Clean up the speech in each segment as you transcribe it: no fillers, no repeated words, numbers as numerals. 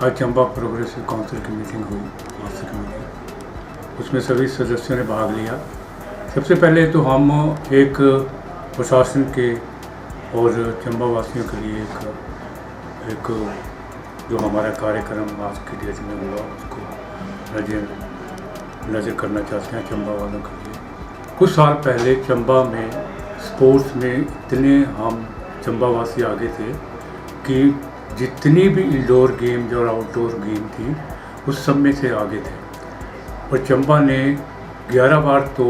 आज Chamba progressive council की meeting हुई, मासिक मीटिंग। उसमें सभी सदस्यों ने भाग लिया। सबसे पहले तो हम एक प्रशासन के और चंबा वासियों के लिए एक जो हमारा कार्यक्रम आज की डेट में हुआ उसको नज़र करना चाहते हैं चंबा वालों के लिए। कुछ साल पहले चंबा में स्पोर्ट्स में इतने हम चंबा वासी आगे थे कि जितनी भी इंडोर गेम और आउटडोर गेम थी उस सब में से आगे थे। और चंबा ने 11 बार तो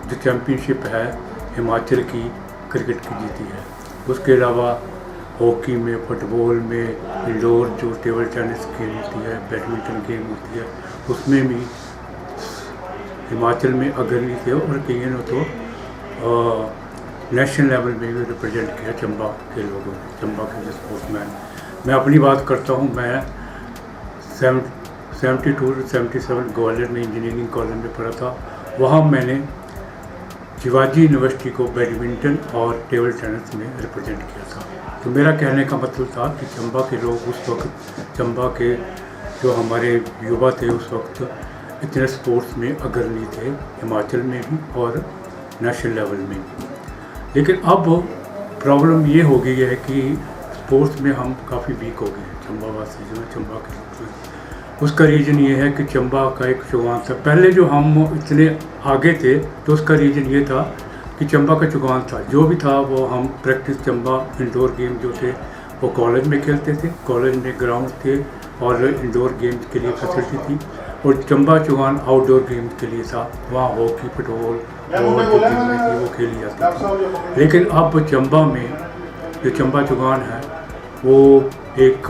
जो चैम्पियनशिप है हिमाचल की क्रिकेट की जीती है। उसके अलावा हॉकी में, फुटबॉल में, इंडोर जो टेबल टेनिस गेम होती है, बैडमिंटन गेम होती है, उसमें भी हिमाचल में अग्रणी थे और कई ने तो नेशनल लेवल में भी रिप्रेजेंट किया चंबा के लोगों ने, चंबा के जो स्पोर्ट्समैन। मैं अपनी बात करता हूँ, मैं 72-77 ग्वालियर में इंजीनियरिंग कॉलेज में पढ़ा था। वहाँ मैंने शिवाजी यूनिवर्सिटी को बैडमिंटन और टेबल टेनिस में रिप्रेजेंट किया था। तो मेरा कहने का मतलब था कि चंबा के लोग उस वक्त, चंबा के जो हमारे युवा थे उस वक्त इतने स्पोर्ट्स में अग्रणी थे, हिमाचल में भी और नेशनल लेवल में भी। लेकिन अब प्रॉब्लम ये हो गई है कि स्पोर्ट्स में हम काफ़ी वीक हो गए, चंबा वासी जो है, चंबा के लोग जो है। उसका रीज़न ये है कि चंबा का एक चुगान था। पहले जो हम इतने आगे थे तो उसका रीज़न ये था कि चंबा का चुगान था, जो भी था वो हम प्रैक्टिस चंबा इंडोर गेम जो थे वो कॉलेज में खेलते थे, कॉलेज में ग्राउंड थे और इंडोर गेम्स के लिए फैसिलिटी थी। और चंबा चुगान आउटडोर गेम्स के लिए था, वहाँ हॉकी, फुटबॉल और जो गेमें थी वो खेली जाती थी। लेकिन अब चंबा में जो चंबा चुगान है वो एक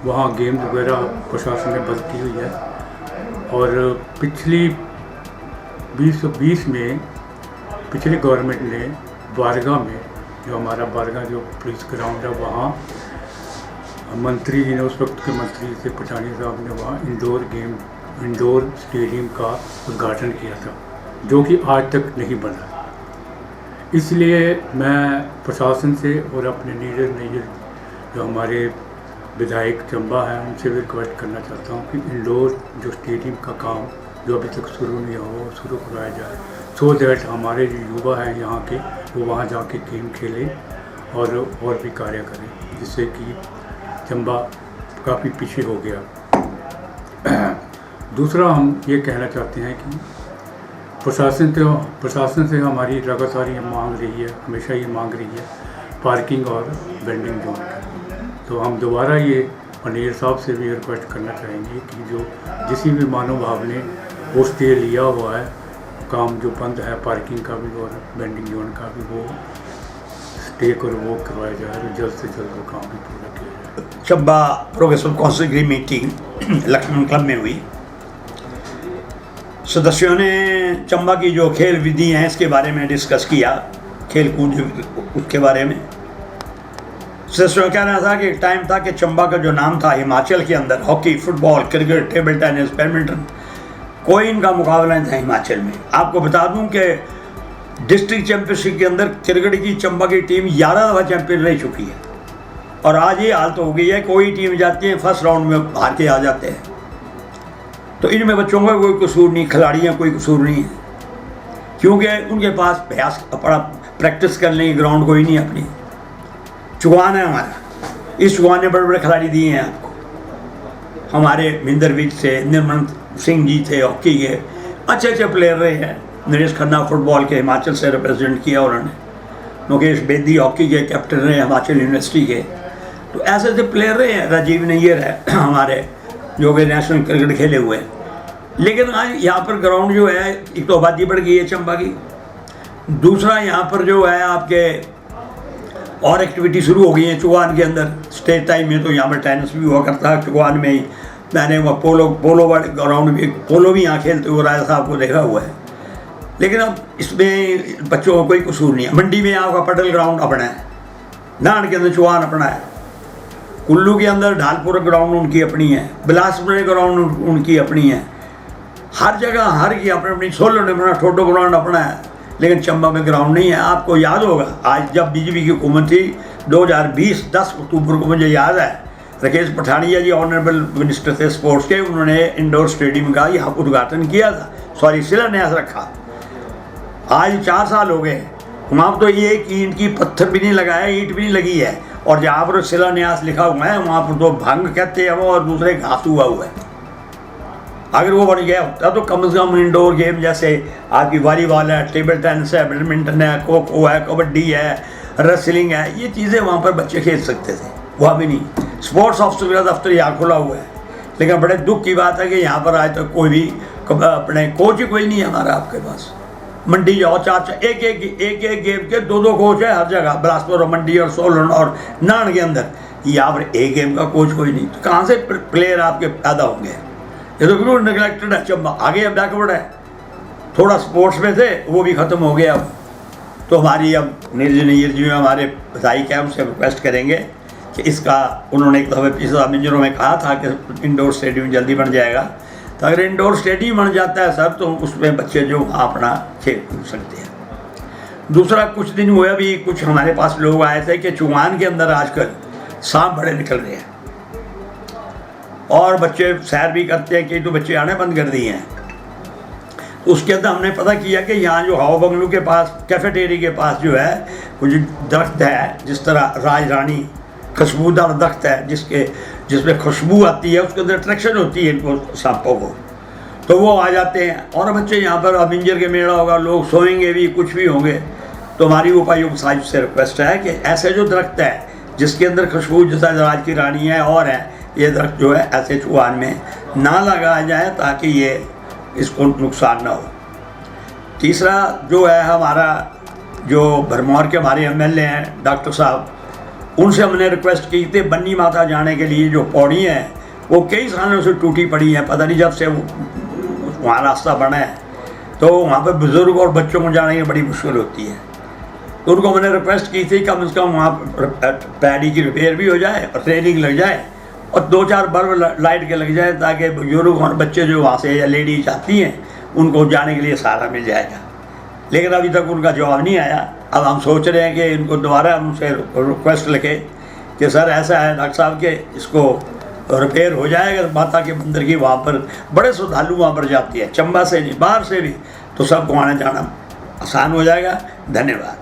वहाँ गेम्स वगैरह प्रशासन ने बंद की हुई है। और पिछली 2020 में पिछली गवर्नमेंट ने बारगा में, जो हमारा बारगा जो पुलिस ग्राउंड है, वहाँ मंत्री जी ने, उस वक्त के मंत्री से पठानी साहब ने वहाँ इंडोर स्टेडियम का उद्घाटन किया था, जो कि आज तक नहीं बना। इसलिए मैं प्रशासन से और अपने नीजर जो हमारे विधायक चंबा हैं उनसे भी रिक्वेस्ट करना चाहता हूँ कि इंडोर जो स्टेडियम का काम जो अभी तक शुरू नहीं हुआ वो शुरू करवाया जाए, सो दैट हमारे जो युवा हैं यहाँ के वो वहाँ जाके गेम खेलें और भी कार्य करें, जिससे कि चंबा काफ़ी पीछे हो गया। दूसरा हम ये कहना चाहते हैं कि प्रशासन से हमारी लगातार ये मांग रही है, हमेशा ये मांग रही है पार्किंग और वेंडिंग जोन की। तो हम दोबारा ये पनीर साहब से भी रिक्वेस्ट करना चाहेंगे कि जो जिस भी मानव भाव ने वो स्टे लिया हुआ है, काम जो बंद है पार्किंग का भी और वेंडिंग जोन का भी, वो स्टे कर वो करवाया जाए और जल्द से जल्द वो काम भी पूरा किया जाए। चंबा प्रोग्रेसिव काउंसिल की मीटिंग लक्ष्मण क्लब में हुई। सदस्यों ने चंबा की जो खेल विधि हैं इसके बारे में डिस्कस किया, खेल कूद उसके बारे में। सदस्यों का कहना था कि एक टाइम था कि चंबा का जो नाम था हिमाचल के अंदर, hockey, football, cricket, table tennis, badminton, कोई इनका मुकाबला नहीं था हिमाचल में। आपको बता दूं कि डिस्ट्रिक्ट चैंपियनशिप के अंदर क्रिकेट की चंबा की टीम 11 दफ़ा चैंपियन रह चुकी है। और आज ये हालत हो गई है, कोई टीम जाती है फर्स्ट राउंड में हार के आ जाते हैं। तो इनमें बच्चों का कोई कसूर नहीं, खिलाड़ियों कोई कसूर नहीं है, क्योंकि उनके पास अभ्यास अपना प्रैक्टिस करने की ग्राउंड कोई नहीं अपनी। चुगान है हमारा, इस चुगान ने बड़े बड़े खिलाड़ी दिए हैं आपको। हमारे मिंदर विज से निर्मल सिंह जी थे, हॉकी के अच्छे प्लेयर रहे हैं। नरेश खन्ना फुटबॉल के हिमाचल से रिप्रेजेंट किया उन्होंने। मुकेश बेदी हॉकी के कैप्टन रहे हिमाचल यूनिवर्सिटी के। तो ऐसे प्लेयर रहे हैं। राजीव नैयर है हमारे, जो कि नेशनल क्रिकेट खेले हुए हैं। लेकिन आज यहाँ पर ग्राउंड जो है, एक तो आबादी बढ़ गई है चंबा की, दूसरा यहाँ पर जो है आपके और एक्टिविटी शुरू हो गई है चुगान के अंदर। स्टेज टाइम में तो यहाँ पर टेनिस भी हुआ करता है चुगान में ही। मैंने वह पोलो ग्राउंड में पोलो भी यहाँ खेलते हुए राजा साहब को देखा हुआ है। लेकिन अब इसमें बच्चों को कोई कसूर नहीं है। मंडी में आपका पटल ग्राउंड अपना है, नान के अंदर चुगान अपना है, कुल्लू के अंदर ढालपुर ग्राउंड उनकी अपनी है, बिलासपुर ग्राउंड उनकी अपनी है। हर जगह हर की अपनी अपनी, सोलो ने अपना, ठोडो ग्राउंड अपना है। लेकिन चंबा में ग्राउंड नहीं है। आपको याद होगा आज जब बीजेपी की हुकूमत थी 2020 10 अक्टूबर को, मुझे याद है राकेश पठानिया जी ऑनरेबल मिनिस्टर थे स्पोर्ट्स के, उन्होंने इंडोर स्टेडियम का यहाँ उद्घाटन किया था, सॉरी शिलान्यास रखा। आज 4 साल हो गए, वहाँ तो ये एक ईंट की पत्थर भी नहीं लगाया, ईंट भी नहीं लगी है, और जहाँ पर शिलान्यास लिखा हुआ है वहाँ पर तो भंग कहते हैं वो, और दूसरे घास हुआ है। अगर वो बन गया होता तो कम से कम इंडोर गेम जैसे आपकी वॉलीबॉल है, टेबल टेनिस है, बैडमिंटन है, खो खो है, कबड्डी है, रेसलिंग है, ये चीज़ें वहाँ पर बच्चे खेल सकते थे, वहाँ भी नहीं। स्पोर्ट्स ऑफिसर का दफ्तर यहाँ खुला हुआ है, लेकिन बड़े दुख की बात है कि यहाँ पर आज तक कोई भी अपने कोच ही कोई नहीं है हमारा आपके पास। मंडी जाओ, 4 एक एक गेम के 2 कोच है हर जगह, बिलासपुर और मंडी और सोलन और नान के अंदर। यहाँ पर एक गेम का कोच कोई नहीं, तो कहाँ से प्लेयर आपके पैदा होंगे? ये तो बिल्कुल निगलेक्टेड है। जब आगे अब बैकवर्ड है, थोड़ा स्पोर्ट्स में थे वो भी ख़त्म हो गया। अब तो हमारी अब नीरज जी हमारे बधाई कैंप से रिक्वेस्ट करेंगे कि इसका, उन्होंने एक दफ़े पिछले मिनटों में कहा था कि इंडोर स्टेडियम जल्दी बन जाएगा, तो अगर इंडोर स्टेडियम बन जाता है सर तो उसमें बच्चे जो अपना खेल कूद सकते हैं। दूसरा, कुछ दिन हुए अभी कुछ हमारे पास लोग आए थे कि चुवान के अंदर आजकल सांप बड़े निकल रहे हैं और बच्चे सैर भी करते हैं, कि तो बच्चे आने बंद कर दिए हैं। तो उसके अंदर हमने पता किया कि यहाँ जो हवा बंगलू के पास कैफेटेरिया के पास जो है वो जो दरख्त है, जिस तरह राज रानी खुशबूदार दरख्त है जिसमें खुशबू आती है, उसके अंदर अट्रैक्शन होती है इनको सांपों को, तो वो आ जाते हैं। और बच्चे यहाँ पर अब इंजर के मेला होगा, लोग सोएंगे भी, कुछ भी होंगे। तो हमारी उपायुक्त साहिब से रिक्वेस्ट है कि ऐसे जो दरख्त है जिसके अंदर खुशबू जैसा राज की रानी है और है, ये दरख्त जो है ऐसे चुवान में ना लगाया जाए ताकि ये इसको नुकसान ना हो। तीसरा जो है, हमारा जो भरमौर के हमारे MLA हैं डॉक्टर साहब, उनसे हमने रिक्वेस्ट की थी बन्नी माता जाने के लिए जो पौड़ी है वो कई सालों से टूटी पड़ी है, पता नहीं जब से वहाँ रास्ता बना है तो वहाँ पर बुज़ुर्ग और बच्चों को जाने की बड़ी मुश्किल होती है। तो उनको मैंने रिक्वेस्ट की थी कम से कम वहाँ पैडी की रिपेयर भी हो जाए और ट्रेनिंग लग जाए और 2-4 बल्ब लाइट के लग जाए, ताकि बुजुर्ग और बच्चे जो वहाँ से या लेडीज आती हैं उनको जाने के लिए सहारा मिल जाएगा। लेकिन अभी तक उनका जवाब नहीं आया। अब हम सोच रहे हैं कि इनको दोबारा हमसे रिक्वेस्ट लिखे कि सर ऐसा है डॉक्टर साहब के इसको रिपेयर हो जाएगा माता के मंदिर की, वहाँ पर बड़े श्रद्धालु वहाँ पर जाती है, चंबा से नहीं बाहर से भी, तो सबको आने जाना आसान हो जाएगा। धन्यवाद।